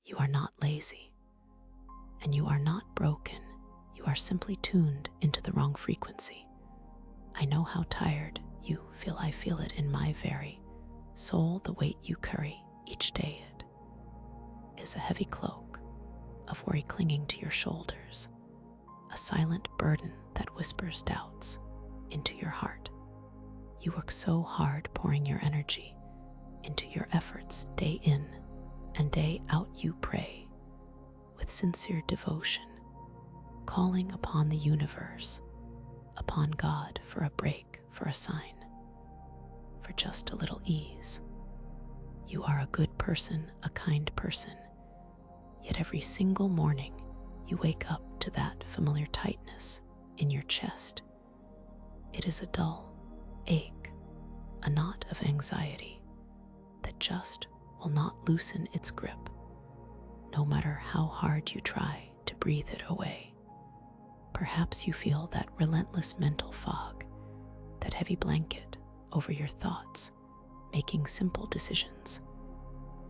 You are not lazy, and you are not broken. You are simply tuned into the wrong frequency. I know how tired you feel. I feel it in my very soul. The weight you carry each day, it is a heavy cloak of worry clinging to your shoulders, a silent burden that whispers doubts into your heart. You work so hard, pouring your energy into your efforts day in and day out. You pray with sincere devotion, calling upon the universe, upon God for a break, for a sign, for just a little ease. You are a good person, a kind person, yet every single morning you wake up to that familiar tightness in your chest. It is a dull ache, a knot of anxiety that just will not loosen its grip, no matter how hard you try to breathe it away. Perhaps you feel that relentless mental fog, that heavy blanket over your thoughts, making simple decisions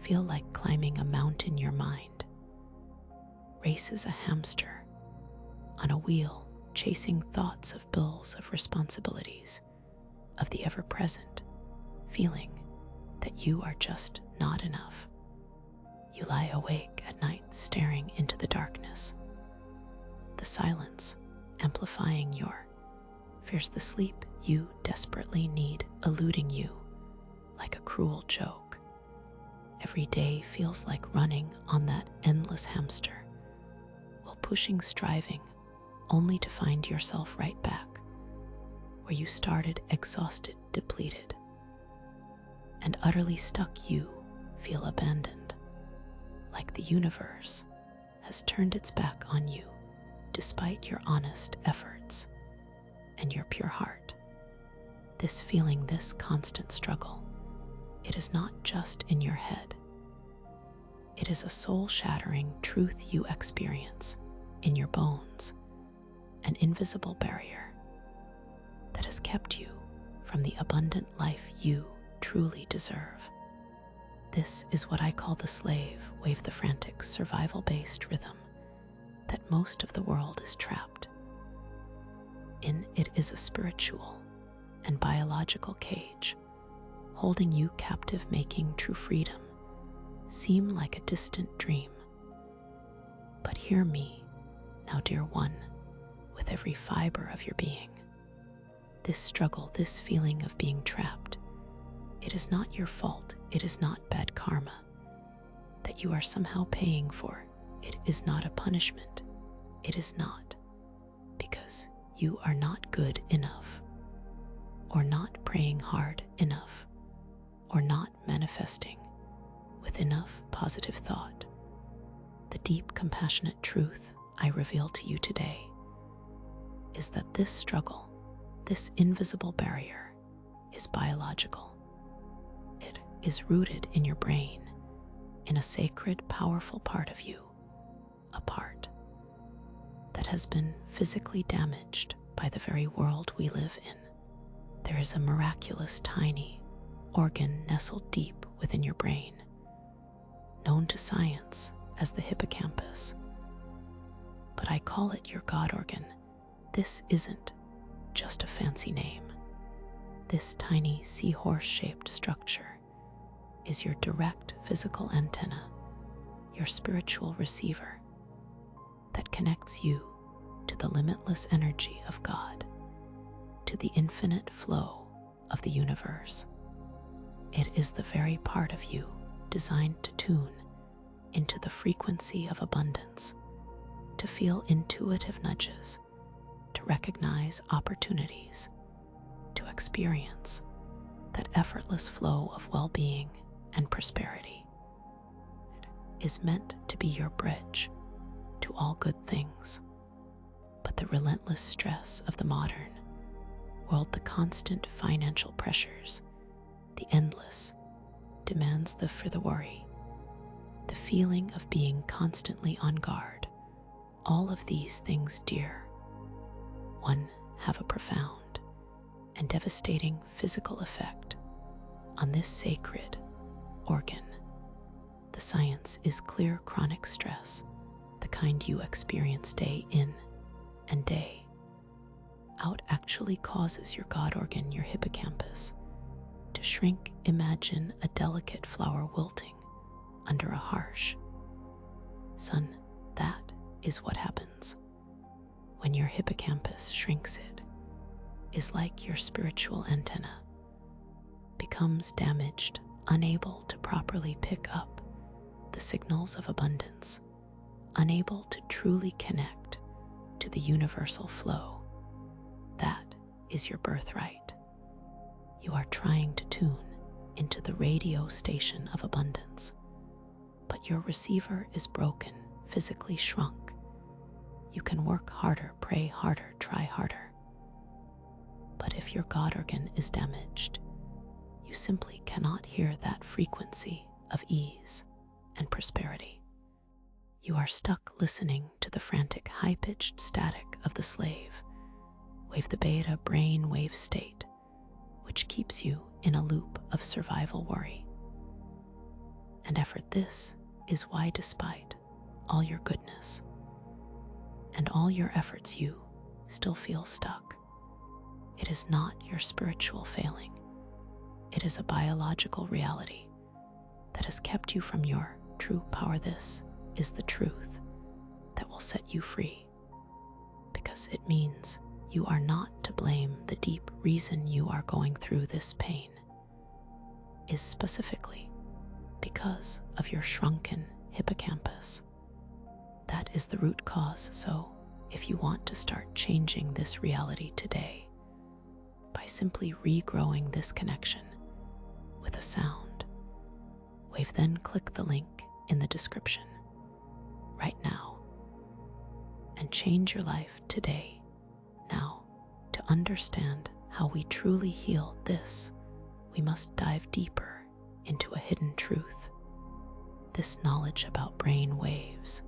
feel like climbing a mountain. Your mind races a hamster on a wheel, chasing thoughts of bills, of responsibilities, of the ever-present feeling that you are just not enough. You lie awake at night, staring into the darkness, the silence amplifying your fears, the sleep you desperately need eluding you like a cruel joke. Every day feels like running on that endless hamster, while pushing, striving, only to find yourself right back where you started, exhausted, depleted, and utterly stuck. You feel abandoned, like the universe has turned its back on you despite your honest efforts and your pure heart. This feeling, this constant struggle, it is not just in your head. It is a soul-shattering truth you experience in your bones, an invisible barrier that has kept you from the abundant life you truly deserve. This is what I call the slave wave, the frantic, survival-based rhythm that most of the world is trapped in. It is a spiritual and biological cage holding you captive, making true freedom seem like a distant dream. But hear me now, dear one, with every fiber of your being. This struggle, this feeling of being trapped, it is not your fault. It is not bad karma that you are somehow paying for. It is not a punishment. It is not because you are not good enough, or not praying hard enough, or not manifesting with enough positive thought. The deep, compassionate truth I reveal to you today is that this struggle, this invisible barrier, is biological. It is rooted in your brain, in a sacred, powerful part of you, a part that has been physically damaged by the very world we live in. There is a miraculous, tiny organ nestled deep within your brain, known to science as the hippocampus. But I call it your God organ. This isn't just a fancy name. This tiny seahorse-shaped structure is your direct physical antenna, your spiritual receiver that connects you to the limitless energy of God, to the infinite flow of the universe. It is the very part of you designed to tune into the frequency of abundance, to feel intuitive nudges, to recognize opportunities, to experience that effortless flow of well-being and prosperity. It is meant to be your bridge to all good things. But the relentless stress of the modern world, the constant financial pressures, the endless demands, the worry, the feeling of being constantly on guard, all of these things, dear one, have a profound and devastating physical effect on this sacred organ. The science is clear: chronic stress, the kind you experience day in and day out, actually causes your God organ, your hippocampus, to shrink. Imagine a delicate flower wilting under a harsh sun. That is what happens when your hippocampus shrinks. It is like your spiritual antenna becomes damaged, unable to properly pick up the signals of abundance, unable to truly connect to the universal flow. That is your birthright. You are trying to tune into the radio station of abundance, but your receiver is broken, physically shrunk. You can work harder, pray harder, try harder. But if your God organ is damaged, you simply cannot hear that frequency of ease and prosperity. You are stuck listening to the frantic, high-pitched static of the slave wave, the beta brain wave state, which keeps you in a loop of survival, worry, and effort. This is why, despite all your goodness and all your efforts, you still feel stuck. It is not your spiritual failing. It is a biological reality that has kept you from your true power. This is the truth that will set you free, because it means you are not to blame. The deep reason you are going through this pain is specifically because of your shrunken hippocampus. That is the root cause. So if you want to start changing this reality today by simply regrowing this connection with a sound wave, then click the link in the description right now and change your life today. Now, to understand how we truly heal this, we must dive deeper into a hidden truth. This knowledge about brain waves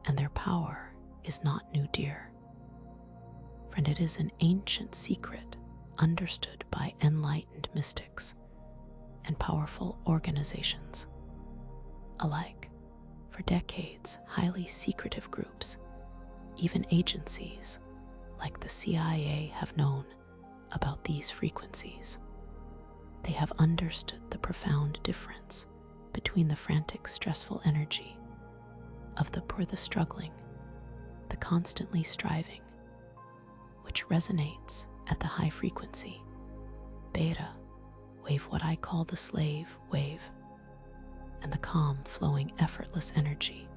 and their power is not new, dear friend. It is an ancient secret understood by enlightened mystics and powerful organizations alike. For decades, highly secretive groups, even agencies like the CIA, have known about these frequencies. They have understood the profound difference between the frantic, stressful energy of the poor, the struggling, the constantly striving, which resonates at the high frequency beta wave, what I call the slave wave, and the calm, flowing, effortless energy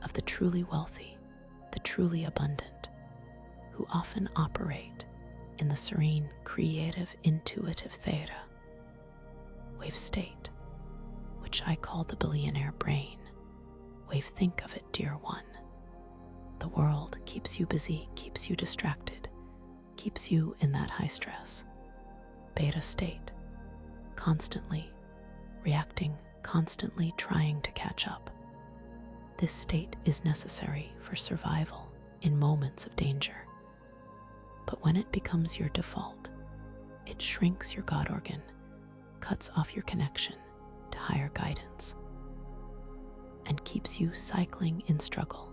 of the truly wealthy, the truly abundant, who often operate in the serene, creative, intuitive theta wave state, which I call the billionaire brain wave. Think of it, dear one. The world keeps you busy, keeps you distracted, keeps you in that high stress beta state, constantly reacting, constantly trying to catch up. This state is necessary for survival in moments of danger. But when it becomes your default, it shrinks your God organ, cuts off your connection to higher guidance, and keeps you cycling in struggle.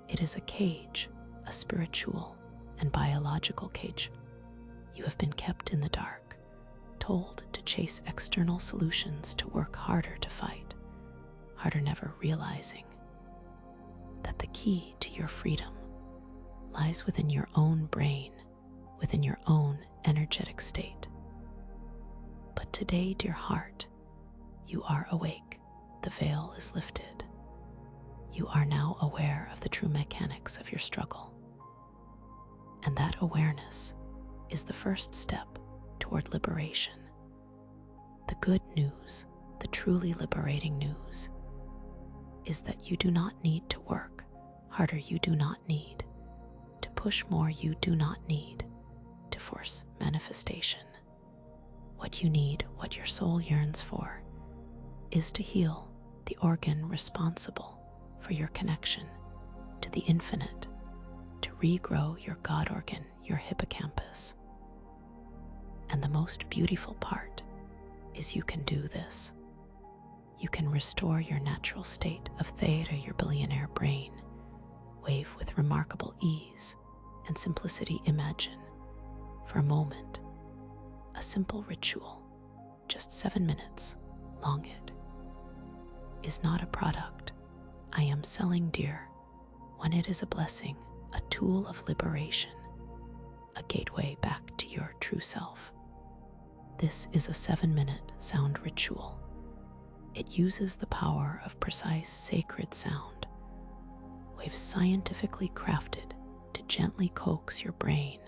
It is a cage, a spiritual and biological cage. You have been kept in the dark, told to chase external solutions, to work harder, to fight harder, never realizing that the key to your freedom lies within your own brain, within your own energetic state. But today, dear heart, you are awake. The veil is lifted. You are now aware of the true mechanics of your struggle. And that awareness is the first step toward liberation. The good news, the truly liberating news, is that you do not need to work harder. You do not need to push more. You do not need to force manifestation. What you need, what your soul yearns for, is to heal the organ responsible for your connection to the infinite, to regrow your God organ, your hippocampus. And the most beautiful part is you can do this you can restore your natural state of theta, your billionaire brain wave with remarkable ease and simplicity. Imagine, for a moment, a simple ritual, just 7 minutes long. It is not a product I am selling, dear, when it is a blessing, a tool of liberation, a gateway back to your true self. This is a 7-minute sound ritual. It uses the power of precise sacred sound waves scientifically crafted to gently coax your brain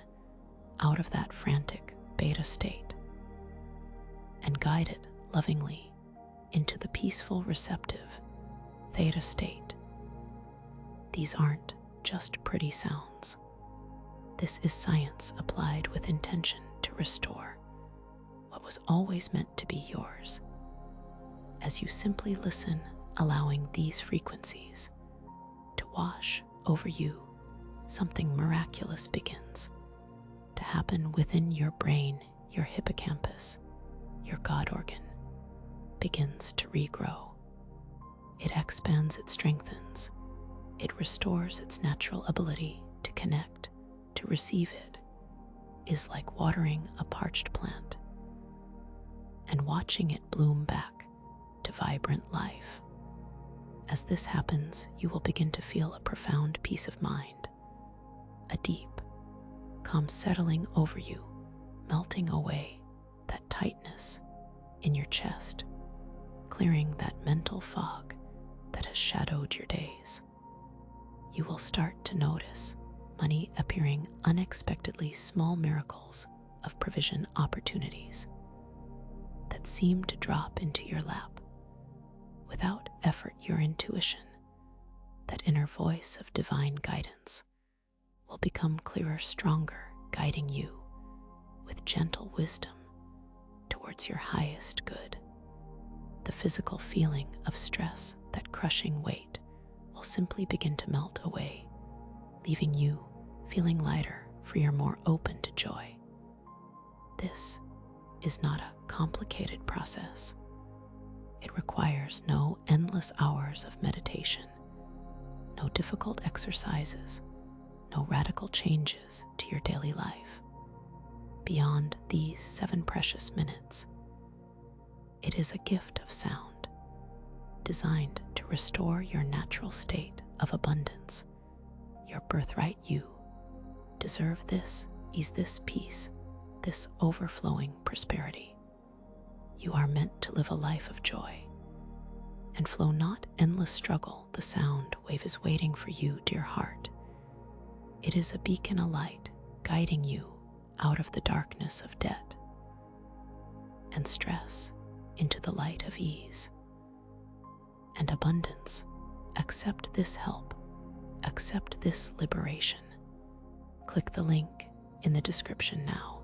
out of that frantic beta state and guide it lovingly into the peaceful, receptive theta state. These aren't just pretty sounds. This is science applied with intention to restore what was always meant to be yours. As you simply listen, allowing these frequencies to wash over you, something miraculous begins to happen within your brain. Your hippocampus, your God organ, begins to regrow. It expands, it strengthens, it restores its natural ability to connect, to receive. It is like watering a parched plant and watching it bloom back to vibrant life. As this happens, you will begin to feel a profound peace of mind, a deep, calm settling over you, melting away that tightness in your chest, clearing that mental fog that has shadowed your days. You will start to notice money appearing unexpectedly, small miracles of provision, opportunities that seem to drop into your lap without effort. Your intuition, that inner voice of divine guidance, will become clearer, stronger, guiding you with gentle wisdom towards your highest good. The physical feeling of stress, that crushing weight, will simply begin to melt away, leaving you feeling lighter, freer, more open to joy. This is not a complicated process. It requires no endless hours of meditation, no difficult exercises, no radical changes to your daily life. Beyond these 7 precious minutes, it is a gift of sound designed to restore your natural state of abundance, your birthright. You deserve this ease, this peace, this overflowing prosperity. You are meant to live a life of joy and flow, not endless struggle. The sound wave is waiting for you, dear heart. It is a beacon, a light, guiding you out of the darkness of debt and stress into the light of ease and abundance. Accept this help, accept this liberation. Click the link in the description now